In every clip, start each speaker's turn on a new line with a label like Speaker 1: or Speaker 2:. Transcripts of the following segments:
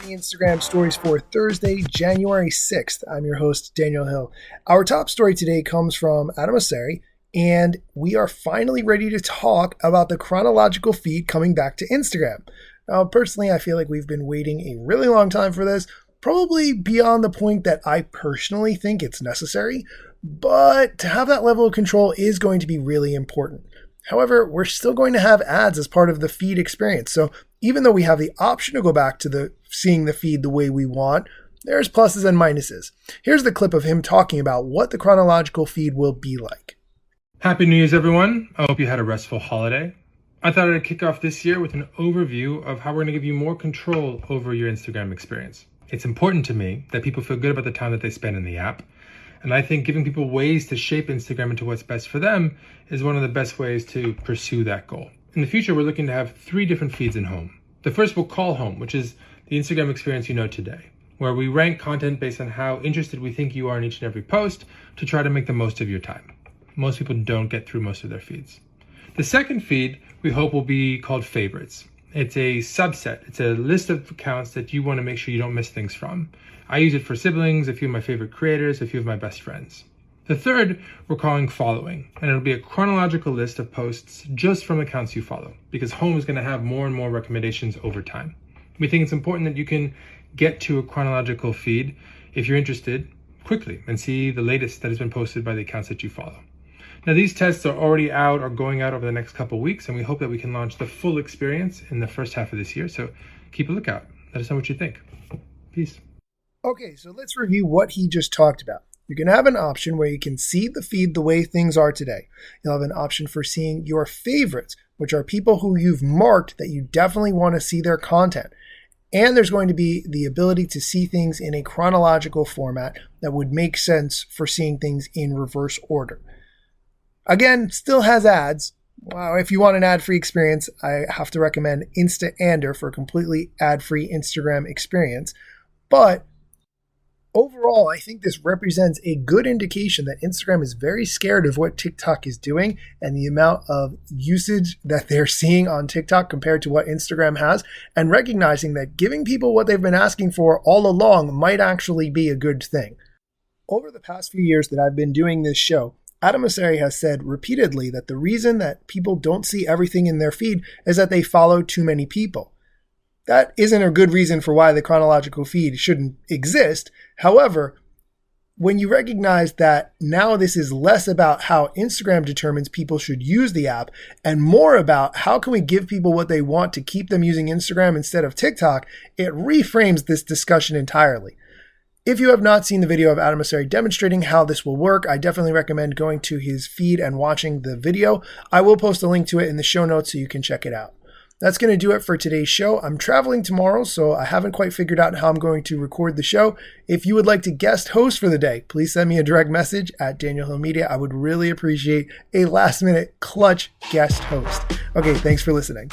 Speaker 1: the Instagram stories for Thursday, January 6th. I'm your host, Daniel Hill. Our top story today comes from Adam Mosseri, and we are finally ready to talk about the chronological feed coming back to Instagram. Now, personally, I feel like we've been waiting a really long time for this, probably beyond the point that I personally think it's necessary, but to have that level of control is going to be really important. However, we're still going to have ads as part of the feed experience. So even though we have the option to go back to seeing the feed the way we want, there's pluses and minuses. Here's the clip of him talking about what the chronological feed will be like.
Speaker 2: Happy New Year's, everyone. I hope you had a restful holiday. I thought I'd kick off this year with an overview of how we're going to give you more control over your Instagram experience. It's important to me that people feel good about the time that they spend in the app. And I think giving people ways to shape Instagram into what's best for them is one of the best ways to pursue that goal. In the future, we're looking to have 3 different feeds in Home. The first we'll call Home, which is the Instagram experience you know today, where we rank content based on how interested we think you are in each and every post to try to make the most of your time. Most people don't get through most of their feeds. The second feed we hope will be called Favorites. It's a subset. It's a list of accounts that you want to make sure you don't miss things from. I use it for siblings, a few of my favorite creators, a few of my best friends. The third we're calling Following, and it'll be a chronological list of posts just from accounts you follow, because Home is going to have more and more recommendations over time. We think it's important that you can get to a chronological feed if you're interested quickly and see the latest that has been posted by the accounts that you follow. Now, these tests are already out or going out over the next couple of weeks, and we hope that we can launch the full experience in the first half of this year. So keep a lookout. Let us know what you think. Peace.
Speaker 1: Okay, so let's review what he just talked about. You're going to have an option where you can see the feed the way things are today. You'll have an option for seeing your favorites, which are people who you've marked that you definitely want to see their content. And there's going to be the ability to see things in a chronological format that would make sense for seeing things in reverse order. Again, still has ads. Wow, if you want an ad-free experience, I have to recommend Insta-Ander for a completely ad-free Instagram experience. But overall, I think this represents a good indication that Instagram is very scared of what TikTok is doing and the amount of usage that they're seeing on TikTok compared to what Instagram has, and recognizing that giving people what they've been asking for all along might actually be a good thing. Over the past few years that I've been doing this show, Adam Mosseri has said repeatedly that the reason that people don't see everything in their feed is that they follow too many people. That isn't a good reason for why the chronological feed shouldn't exist. However, when you recognize that now this is less about how Instagram determines people should use the app and more about how can we give people what they want to keep them using Instagram instead of TikTok, it reframes this discussion entirely. If you have not seen the video of Adam Mosseri demonstrating how this will work, I definitely recommend going to his feed and watching the video. I will post a link to it in the show notes so you can check it out. That's going to do it for today's show. I'm traveling tomorrow, so I haven't quite figured out how I'm going to record the show. If you would like to guest host for the day, please send me a direct message at Daniel Hill Media. I would really appreciate a last-minute clutch guest host. Okay, thanks for listening.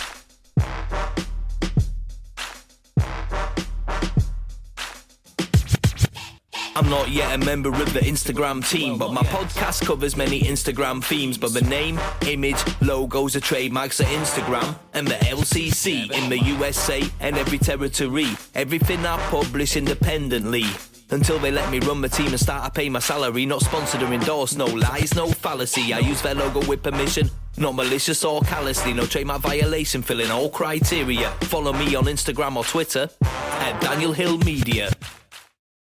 Speaker 3: I'm not yet a member of the Instagram team, but my podcast covers many Instagram themes. But the name, image, logos are trademarks of Instagram and the LCC in the USA and every territory. Everything I publish independently. Until they let me run my team and start to pay my salary. Not sponsored or endorsed, no lies, no fallacy. I use their logo with permission, not malicious or callously. No trademark violation, filling all criteria. Follow me on Instagram or Twitter at Daniel Hill Media.